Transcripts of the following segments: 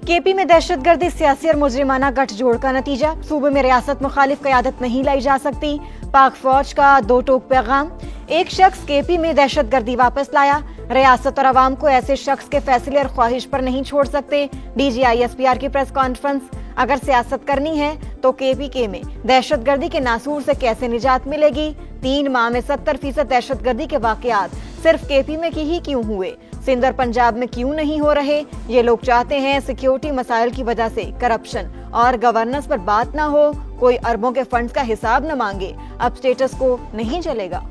KP में दहशतगर्दी सियासी और मुजरिमाना गठजोड़ का नतीजा, सूबे में रियासत मुखालिफ क़यादत नहीं लाई जा सकती। पाक फौज का दो टोक पैगाम, एक शख्स केपी में दहशतगर्दी वापस लाया, रियासत और अवाम को ऐसे शख्स के फैसले और ख्वाहिश पर नहीं छोड़ सकते। DGISPR की प्रेस कॉन्फ्रेंस, अगर सियासत करनी है तो KPK में दहशतगर्दी के नासूर से कैसे निजात मिलेगी। 3 माह में 70% दहशतगर्दी के वाकयात सिर्फ KP में की ही क्यों हुए, सिंध और पंजाब में क्यों नहीं हो रहे। ये लोग चाहते हैं सिक्योरिटी मसाइल की वजह से करप्शन और गवर्नेंस पर बात ना हो, कोई अरबों के फंड्स का हिसाब न मांगे। अब स्टेटस को नहीं चलेगा।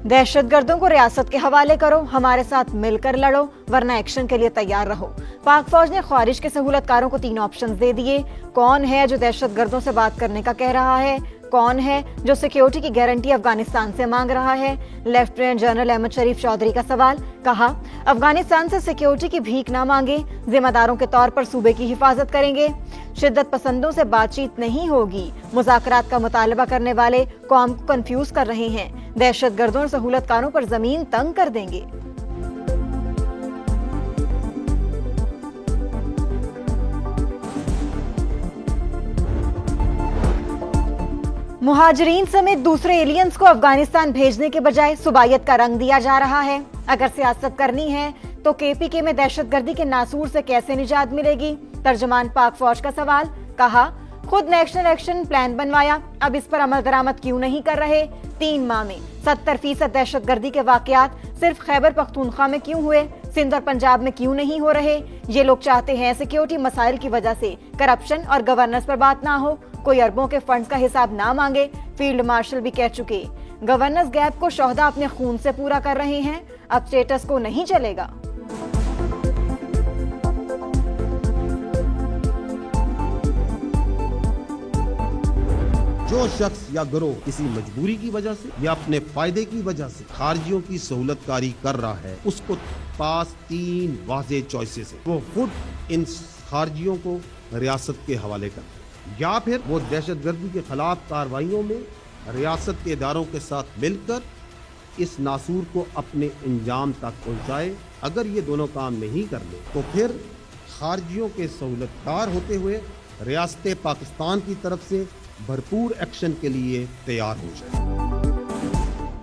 दहशतगर्दों को रियासत के हवाले करो, हमारे साथ मिलकर लड़ो, वरना एक्शन के लिए तैयार रहो। पाक फौज ने ख्वारिज के सहूलतकारों को 3 ऑप्शंस दे दिए। कौन है जो दहशतगर्दों से बात करने का कह रहा है, कौन है जो सिक्योरिटी की गारंटी अफगानिस्तान से मांग रहा है। लेफ्टिनेंट जनरल अहमद शरीफ चौधरी का सवाल, कहा अफगानिस्तान से सिक्योरिटी की भीख ना मांगे, जिम्मेदारों के तौर पर सूबे की हिफाजत करेंगे। शिद्दत पसंदों से बातचीत नहीं होगी, मुज़ाकरात का मुतालबा करने वाले कौम को कंफ्यूज कर रहे हैं, दहशतगर्दों और सहूलतकारों पर जमीन तंग कर देंगे। मुहाजिरीन समेत दूसरे एलियंस को अफगानिस्तान भेजने के बजाय सुबायत का रंग दिया जा रहा है। अगर सियासत करनी है तो KPK में दहशतगर्दी के नासूर से कैसे निजात मिलेगी। तर्जमान पाक फौज का सवाल, कहा खुद नेशनल एक्शन प्लान बनवाया, अब इस पर अमल दरामद क्यों नहीं कर रहे। 3 माह में 70% दहशतगर्दी के वाकयात सिर्फ खैबर पख्तूनख्वा में क्यों हुए, सिंध और पंजाब में क्यों नहीं हो रहे। ये लोग चाहते हैं सिक्योरिटी मसाइल की वजह से करप्शन और गवर्नेंस पर बात ना हो, कोई अरबों के फंड्स का हिसाब ना मांगे। फील्ड मार्शल भी कह चुके, गवर्नेंस गैप को शोहदा अपने खून से पूरा कर रहे हैं, अब स्टेटस को नहीं चलेगा। जो शख्स या गिरोह किसी मजबूरी की वजह से या अपने फायदे की वजह से खारजियों की सहूलतकारी कर रहा है, उसको पास 3 वाज़ेह चॉइसेस है। वो खुद इन खारजियों को रियासत के हवाले कर, या फिर वो दहशतगर्दी के खिलाफ कार्रवाइयों में रियासत के इदारों के साथ मिलकर इस नासूर को अपने अंजाम तक पहुँचाए। अगर ये दोनों काम नहीं कर ले तो फिर खारजियों के सहूलतकार होते हुए रियासत पाकिस्तान की तरफ से भरपूर एक्शन के लिए तैयार हो जाए।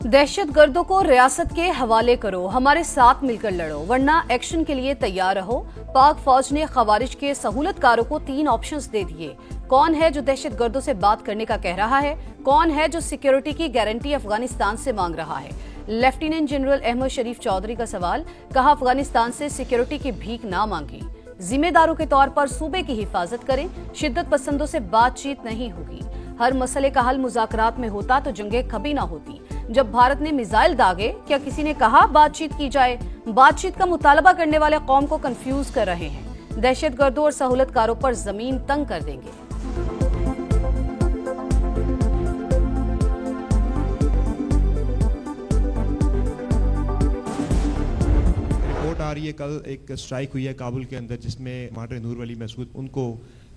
दहशतगर्दों को रियासत के हवाले करो, हमारे साथ मिलकर लड़ो, वरना एक्शन के लिए तैयार रहो। पाक फौज ने खवारिज के सहूलतकारों को 3 ऑप्शंस दे दिए। कौन है जो दहशतगर्दों से बात करने का कह रहा है, कौन है जो सिक्योरिटी की गारंटी अफगानिस्तान से मांग रहा है। लेफ्टिनेंट जनरल अहमद शरीफ चौधरी का सवाल, कहा अफगानिस्तान से सिक्योरिटी की भीख ना मांगी, जिम्मेदारों के तौर पर सूबे की हिफाजत करें, शिद्दत पसंदों से बातचीत नहीं होगी। हर मसले का हल मुज़ाकरात में होता तो जंगें कभी ना होती। जब भारत ने मिसाइल दागे, क्या किसी ने कहा बातचीत की जाए। बातचीत का मुतालबा करने वाले कौम को कंफ्यूज कर रहे हैं, दहशतगर्दों और सहूलतकारों पर जमीन तंग कर देंगे। आ रही है, कल एक स्ट्राइक हुई है काबुल के अंदर जिसमें मार्टर नूर वली मसूद उनको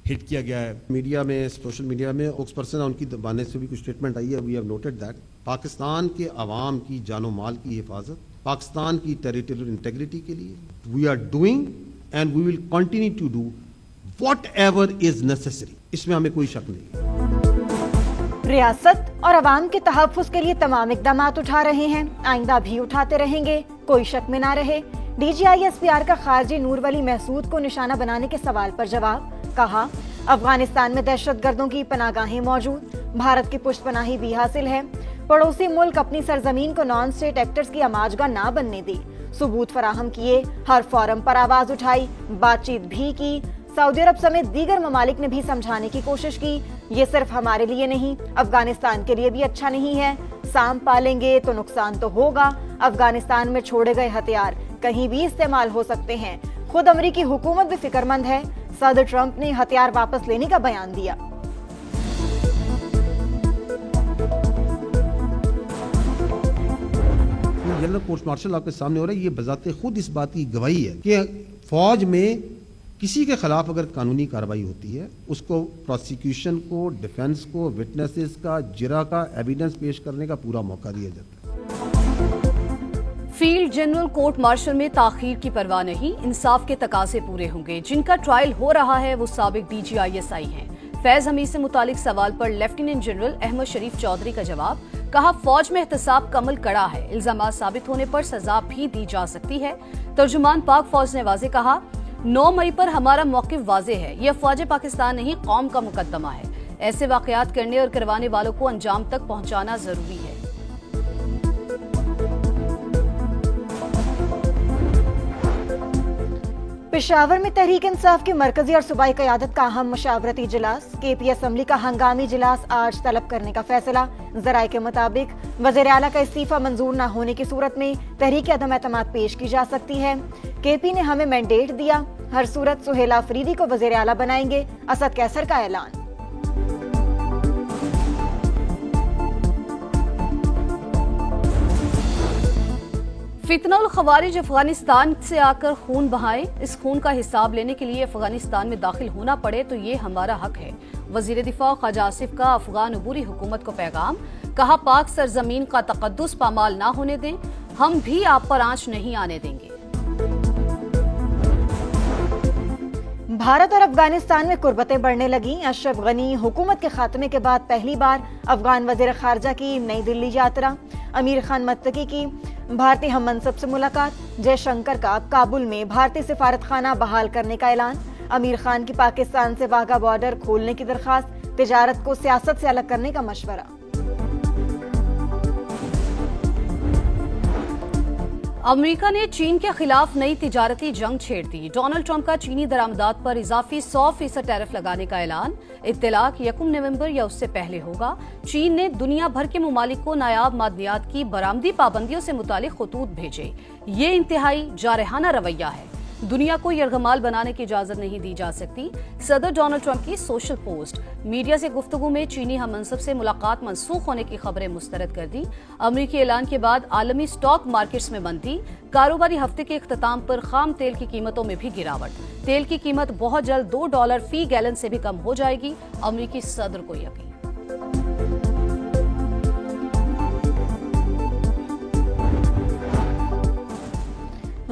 हिट किया गया है। मीडिया में, सोशल मीडिया में स्पोक्सपर्सन उनकी दबाने से भी कुछ स्टेटमेंट आई है। We have noted that Pakistan के अवाम की जानो माल की हिफाजत, पाकिस्तान की टेरिटोरियल इंटेग्रिटी के लिए we are doing and we will continue to do whatever is necessary. इसमें हमें कोई शक नहीं। रियासत और अवाम के तहफ्फुज़ के लिए तमाम इक़दाम उठा रहे हैं, आइंदा भी उठाते रहेंगे, कोई शक में ना रहे। DGISPR का खारजी नूर वली महसूद को निशाना बनाने के सवाल पर जवाब, कहा अफगानिस्तान में दहशतगर्दों की पनागाहें मौजूद, भारत की पुष्टपनाही भी हासिल है। पड़ोसी मुल्क अपनी सरजमीन को नॉन स्टेट एक्टर्स की आमाजगा ना बनने दे। सबूत फराहम किए, हर फोरम पर आवाज उठाई, बातचीत भी की। सऊदी अरब समेत दीगर ममालिक ने भी समझाने की कोशिश की, ये सिर्फ हमारे लिए नहीं, अफगानिस्तान के लिए भी अच्छा नहीं है। सांप पालेंगे तो नुकसान तो होगा। अफगानिस्तान में छोड़े गए हथियार कहीं भी इस्तेमाल हो सकते हैं। खुद अमेरिकी हुकूमत भी फिक्रमंद है। सदर ट्रंप ने हथियार वापस लेने का बयान दिया। जनरल कोर्ट मार्शल आपके सामने हो रहा है, ये बजाते खुद इस बात की गवाही है कि फौज में किसी के खिलाफ अगर कानूनी कार्रवाई होती है, उसको प्रोसिक्यूशन को, डिफेंस को, विटनेसेस का, जिरा का एविडेंस पेश करने का पूरा मौका दिया जाता है। फील्ड जनरल कोर्ट मार्शल में ताखीर की परवाह नहीं, इंसाफ के तकाजे पूरे होंगे। जिनका ट्रायल हो रहा है वो साबिक DGISI हैं। फैज हमीद से मुतालिक सवाल पर लेफ्टिनेंट जनरल अहमद शरीफ चौधरी का जवाब, कहा फौज में एहतसाब का अमल कड़ा है, इल्जामात साबित होने पर सजा भी दी जा सकती है। तर्जुमान पाक फौज ने वाजे कहा, 9 मई पर हमारा मौक़िफ़ वाजे है, ये अफ़वाज पाकिस्तान नहीं कौम का मुकदमा है। ऐसे वाक़यात करने और करवाने वालों को अंजाम तक पहुंचाना जरूरी है। पेशावर में तहरीक इंसाफ की मरकजी और सूबाई क़यादत का अहम मशावरती इजलास। KP असम्बली का हंगामी इजलास आज तलब करने का फैसला। ज़राए के मुताबिक वज़ीर आला का इस्तीफा मंजूर न होने की सूरत में तहरीक अदम एतमाद पेश की जा सकती है। KP ने हमें मैंडेट दिया, हर सूरत सुहेला अफरीदी को वज़ीर आला बनाएंगे, असद कैसर का ऐलान। फितनउल खवारिज अफगानिस्तान से आकर खून बहाए, इस खून का हिसाब लेने के लिए अफगानिस्तान में दाखिल होना पड़े तो ये हमारा हक है। वजीर दिफा ख्वाजा आसिफ का अफगान अबूरी हुकूमत को पैगाम, कहा पाक सरजमीन का तकद्दुस पामाल ना होने दें, हम भी आप पर आंच नहीं आने देंगे। भारत और अफगानिस्तान में कुर्बतें बढ़ने लगी। अशरफ गनी हुकूमत के खात्मे के बाद पहली बार अफगान वजीर खारजा की नई दिल्ली यात्रा। अमीर खान मत्तकी की भारतीय हम मनसब से मुलाकात। जयशंकर का काबुल में भारतीय सिफारत खाना बहाल करने का ऐलान। अमीर खान की पाकिस्तान से वाघा बॉर्डर खोलने की दरखास्त। तिजारत को सियासत से अलग करने का मशवरा। अमेरिका ने चीन के खिलाफ नई तिजारती जंग छेड़ दी। डोनाल्ड ट्रंप का चीनी दरामदात पर इजाफी 100% टैरिफ लगाने का ऐलान। इत्तलाक 1 नवंबर या उससे पहले होगा। चीन ने दुनिया भर के मुमालिक को नायाब मादनियात की बरामदी पाबंदियों से मुतालिक खतूत भेजे। ये इंतहाई जारहाना रवैया है। दुनिया को यरगमाल बनाने की इजाजत नहीं दी जा सकती। सदर डोनाल्ड ट्रंप की सोशल पोस्ट। मीडिया से गुफ्तगू में चीनी हममनसब से मुलाकात मनसूख होने की खबरें मुस्तरद कर दी। अमरीकी ऐलान के बाद आलमी स्टॉक मार्केट्स में मंदी। कारोबारी हफ्ते के इख्तिताम पर खाम तेल की कीमतों में भी गिरावट। तेल की कीमत बहुत जल्द $2 फी गैलन से भी कम हो जाएगी, अमरीकी सदर को यकीन।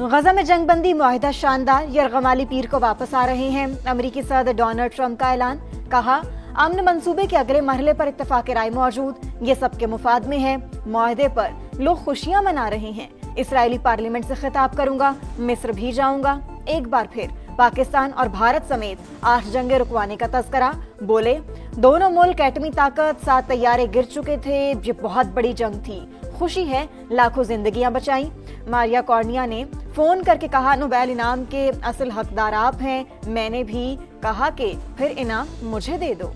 गजा में जंगबंदी मुआहिदा शानदार, यरगमाली पीर को वापस आ रहे हैं। अमरीकी सदर डोनाल्ड ट्रंप का ऐलान, कहा अमन मंसूबे के अगले मरहले पर इत्तफाक राय मौजूद, ये सबके मुफाद में है। मुआहिदे पर लोग खुशियां मना रहे हैं। इसराइली पार्लियामेंट से खिताब करूंगा, मिस्र भी जाऊंगा। एक बार फिर पाकिस्तान और भारत समेत 8 जंगें रुकवाने का तस्करा। बोले दोनों मुल्क एटमी ताकत, 7 तैयारे गिर चुके थे, ये बहुत बड़ी जंग थी, खुशी है लाखों जिंदगियां बचाई। मारिया कॉर्निया ने फोन करके कहा नोबेल इनाम के असल हकदार आप हैं। मैंने भी कहा कि फिर इनाम मुझे दे दो।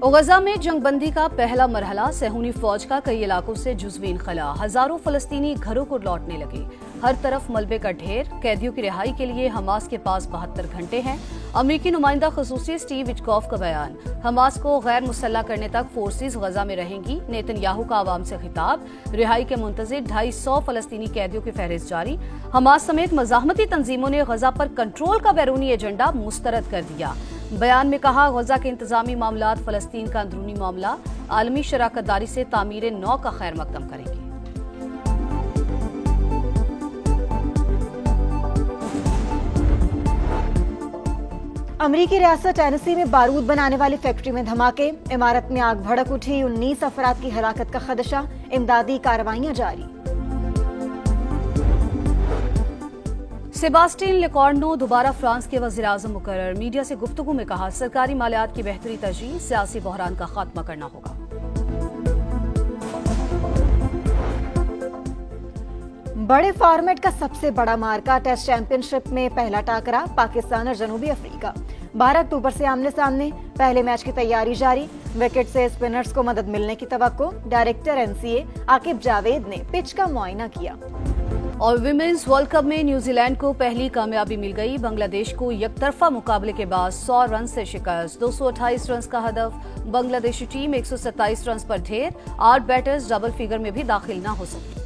गजा में जंगबंदी का पहला मरहला। सहूनी फौज का कई इलाकों से जुज़वी इनखला। हजारों फलस्तीनी घरों को लौटने लगे। हर तरफ मलबे का ढेर। कैदियों की रिहाई के लिए हमास के पास 72 घंटे हैं। अमरीकी नुमाइंदा खसूसी स्टीव विटकॉफ का बयान, हमास को गैर मुसल्ला करने तक फोर्सेज गजा में रहेंगी। नेतन्याहू का आवाम से खिताब। रिहाई के मुंतजिर 250 फलस्तीनी कैदियों की फहरिस्त जारी। हमास समेत मज़ाहमती तंजीमों ने गजा पर कंट्रोल का बैरूनी एजेंडा मुस्तरद कर दिया। बयान में कहा गजा के इंतजामी मामलात फलस्तीन का अंदरूनी मामला, आलमी शराकतदारी से तामीर नौ का खैर मकदम करेंगे। अमरीकी रियासत टेनेसी में बारूद बनाने वाली फैक्ट्री में धमाके। इमारत में आग भड़क उठी। 19 अफराद की हलाकत का खदशा। इमदादी कार्रवाइयां जारी। सेबास्टियन लेकॉर्नो दोबारा फ्रांस के वज़ीर-ए-आज़म मुकर्रर। मीडिया से गुफ्तगू में कहा सरकारी मालियात की बेहतरी तरजीह, सियासी बहरान का खात्मा करना होगा। बड़े फॉर्मेट का सबसे बड़ा मार्का टेस्ट चैंपियनशिप में पहला टाकरा पाकिस्तान और जनूबी अफ्रीका। 12 अक्टूबर से आमने सामने। पहले मैच की तैयारी जारी। विकेट से स्पिनर्स को मदद मिलने की तवक्को। डायरेक्टर NCA आकिब जावेद ने पिच का मुआयना किया। और विमेंस वर्ल्ड कप में न्यूजीलैंड को पहली कामयाबी मिल गई। बांग्लादेश को एकतरफा मुकाबले के बाद 100 रन से शिकस्त। 228 रन का हदफ। बांग्लादेशी टीम 127 रन पर ढेर। 8 बैटर्स डबल फिगर में भी दाखिल न हो सके।